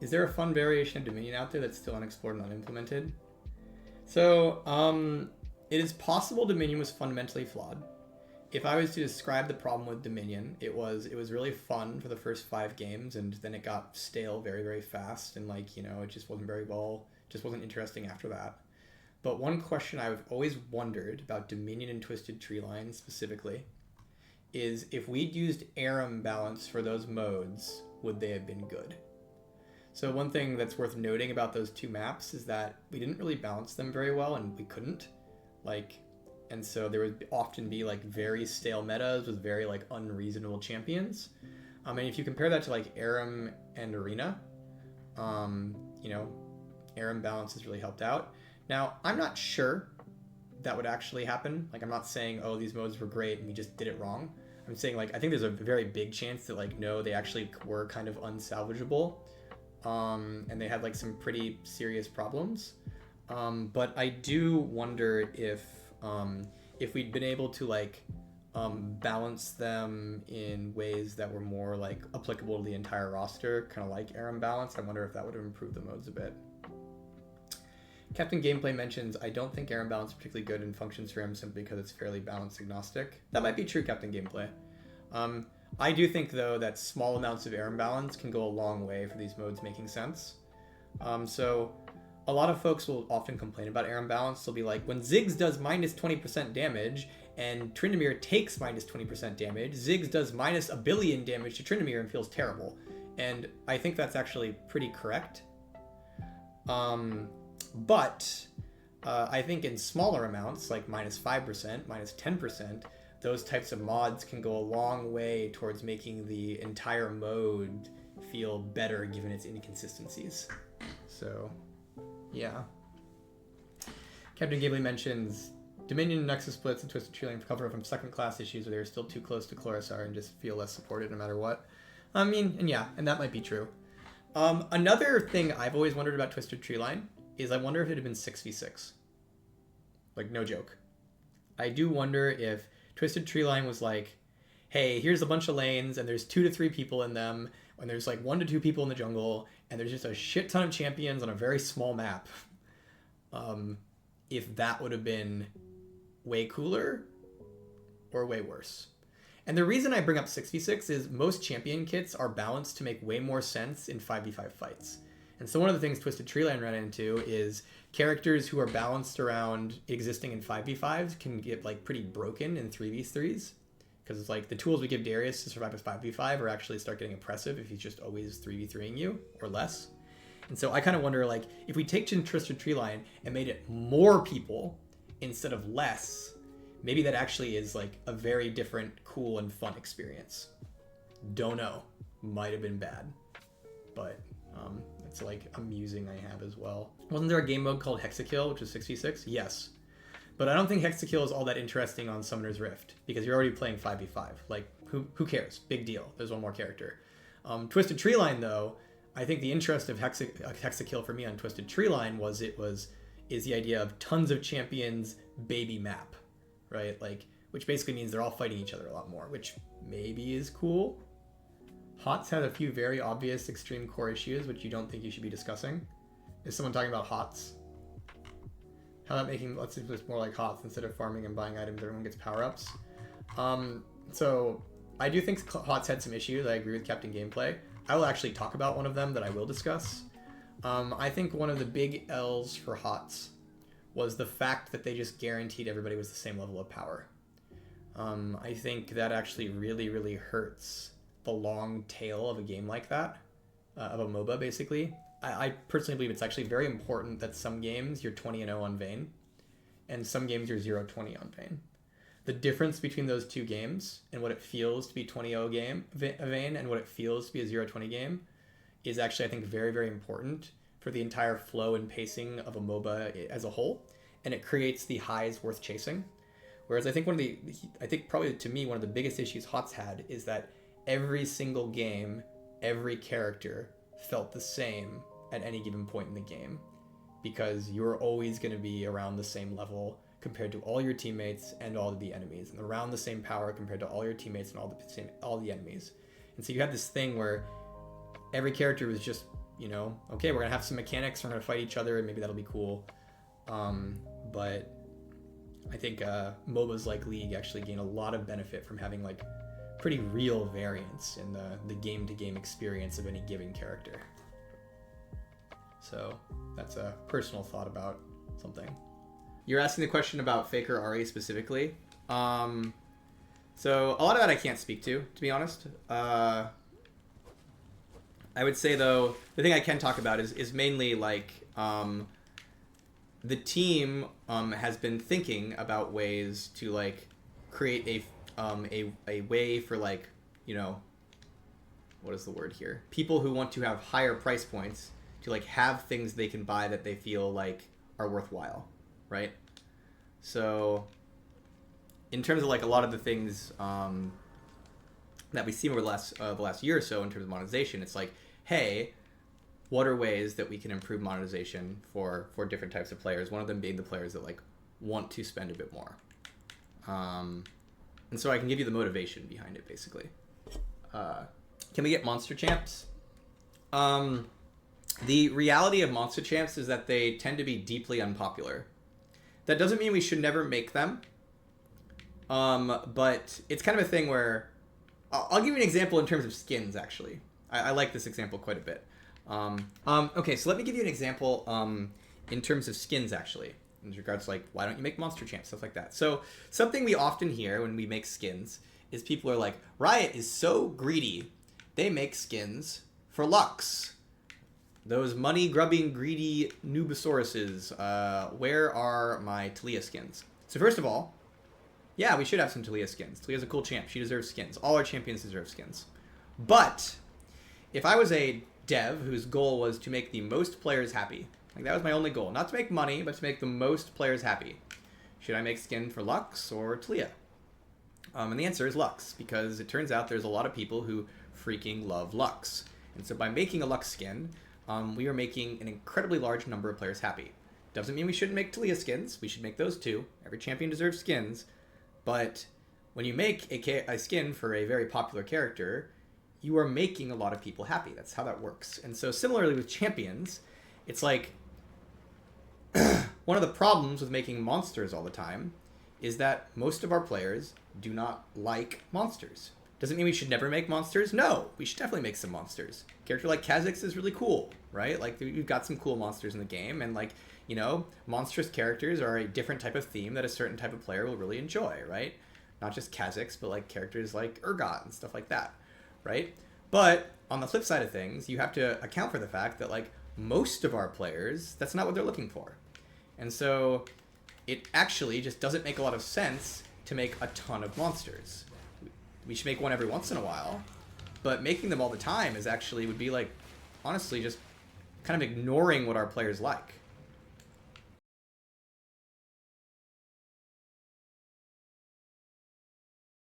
Is there a fun variation of Dominion out there that's still unexplored and unimplemented? So, it is possible Dominion was fundamentally flawed. If I was to describe the problem with Dominion, it was really fun for the first 5 games, and then it got stale very, very fast, and it just wasn't interesting after that. But one question I've always wondered about Dominion and Twisted Treeline specifically is if we'd used ARAM balance for those modes, would they have been good? So one thing that's worth noting about those 2 maps is that we didn't really balance them very well, and we couldn't. And so there would often be very stale metas with very unreasonable champions. And if you compare that to ARAM and Arena, ARAM balance has really helped out. Now, I'm not sure that would actually happen. I'm not saying, oh, these modes were great and we just did it wrong. I'm saying I think there's a very big chance that no, they actually were kind of unsalvageable. And they had some pretty serious problems. But I do wonder if we'd been able to balance them in ways that were more applicable to the entire roster, kind of like ARAM balance, I wonder if that would have improved the modes a bit. Captain Gameplay mentions, I don't think ARAM balance is particularly good and functions for him simply because it's fairly balance agnostic. That might be true, Captain Gameplay. I do think, though, that small amounts of ARAM balance can go a long way for these modes making sense. So a lot of folks will often complain about ARAM balance. They'll be like, when Ziggs does minus 20% damage and Tryndamere takes minus 20% damage, Ziggs does minus a billion damage to Tryndamere and feels terrible. And I think that's actually pretty correct. But I think in smaller amounts, like minus 5%, minus 10%, those types of mods can go a long way towards making the entire mode feel better given its inconsistencies. So, yeah. Captain Ghibli mentions Dominion and Nexus splits and Twisted Treeline recover from second class issues where they're still too close to Chlorisar and just feel less supported no matter what. And that might be true. Another thing I've always wondered about Twisted Treeline is I wonder if it had been 6v6. No joke. I do wonder if Twisted Treeline was hey, here's a bunch of lanes and there's 2 to 3 people in them, and there's 1 to 2 people in the jungle, and there's just a shit ton of champions on a very small map. If that would have been way cooler or way worse. And the reason I bring up 6v6 is most champion kits are balanced to make way more sense in 5v5 fights. And so one of the things Twisted Treeline ran into is characters who are balanced around existing in 5v5s can get pretty broken in 3v3s. Because it's the tools we give Darius to survive with 5v5 are actually start getting oppressive if he's just always 3v3ing you or less. And so I kind of wonder if we take Twisted Treeline and made it more people instead of less, maybe that actually is a very different, cool, and fun experience. Don't know. Might have been bad. But it's a musing I have as well. Wasn't there a game mode called Hexakill, which was 6v6? Yes. But I don't think Hexakill is all that interesting on Summoner's Rift, because you're already playing 5v5. Who cares? Big deal. There's one more character. Twisted Treeline, though, I think the interest of Hexakill for me on Twisted Treeline is the idea of tons of champions, baby map, right? Which basically means they're all fighting each other a lot more, which maybe is cool. HotS had a few very obvious extreme core issues, which you don't think you should be discussing. Is someone talking about HotS? How about let's see if it's more like HotS instead of farming and buying items, everyone gets power-ups. So I do think HotS had some issues. I agree with Captain Gameplay. I will actually talk about one of them that I will discuss. I think one of the big L's for HotS was the fact that they just guaranteed everybody was the same level of power. I think that actually really, really hurts the long tail of a game like that, of a MOBA basically. I personally believe it's actually very important that some games you're 20-0 on Vayne, and some games you're 0-20 on Vayne. The difference between those two games and what it feels to be 20-0 game Vayne and what it feels to be a 0-20 game is actually, I think, very, very important for the entire flow and pacing of a MOBA as a whole, and it creates the highs worth chasing. Whereas I think probably to me one of the biggest issues HotS had is that every single game, every character felt the same at any given point in the game, because you're always going to be around the same level compared to all your teammates and all of the enemies, and around the same power compared to all your teammates and all the enemies. And so you had this thing where every character was just you know, okay, we're gonna have some mechanics, we're gonna fight each other, and maybe that'll be cool. But I think MOBAs like League actually gain a lot of benefit from having like pretty real variance in the game-to-game experience of any given character. So that's a personal thought about something. You're asking the question about Faker AHRI specifically. So a lot of that I can't speak to be honest. I would say though, the thing I can talk about is mainly like the team has been thinking about ways to like create a way for like, you know, what is the word here? People who want to have higher price points to like have things they can buy that they feel like are worthwhile, right? So in terms of like a lot of the things that we've seen over the last year or so in terms of monetization, it's like, hey, what are ways that we can improve monetization for different types of players? One of them being the players that like want to spend a bit more. And so I can give you the motivation behind it, basically. Can we get monster champs? The reality of monster champs is that they tend to be deeply unpopular. That doesn't mean we should never make them. But it's kind of a thing where I'll give you an example in terms of skins, actually. I like this example quite a bit. Okay, so let me give you an example in terms of skins, actually, in regards to like, why don't you make monster champs, stuff like that. So something we often hear when we make skins is people are like, Riot is so greedy. They make skins for Lux. Those money-grubbing, greedy Nubosauruses. Where are my Talia skins? So first of all, yeah, we should have some Talia skins. Talia's a cool champ. She deserves skins. All our champions deserve skins. But if I was a dev whose goal was to make the most players happy, like that was my only goal, not to make money, but to make the most players happy, should I make skin for Lux or Talia? And the answer is Lux, because it turns out there's a lot of people who freaking love Lux. And so by making a Lux skin, we are making an incredibly large number of players happy. Doesn't mean we shouldn't make Talia skins. We should make those too. Every champion deserves skins. But when you make a skin for a very popular character, you are making a lot of people happy. That's how that works. And so similarly with champions, it's like one of the problems with making monsters all the time is that most of our players do not like monsters. Doesn't mean we should never make monsters. No, we should definitely make some monsters. A character like Kha'Zix is really cool, right? Like you've got some cool monsters in the game, and like, you know, monstrous characters are a different type of theme that a certain type of player will really enjoy, right? Not just Kha'Zix, but like characters like Urgot and stuff like that, right? But on the flip side of things, you have to account for the fact that like most of our players, that's not what they're looking for. And so it actually just doesn't make a lot of sense to make a ton of monsters. We should make one every once in a while, but making them all the time is actually would be like, honestly, just kind of ignoring what our players like.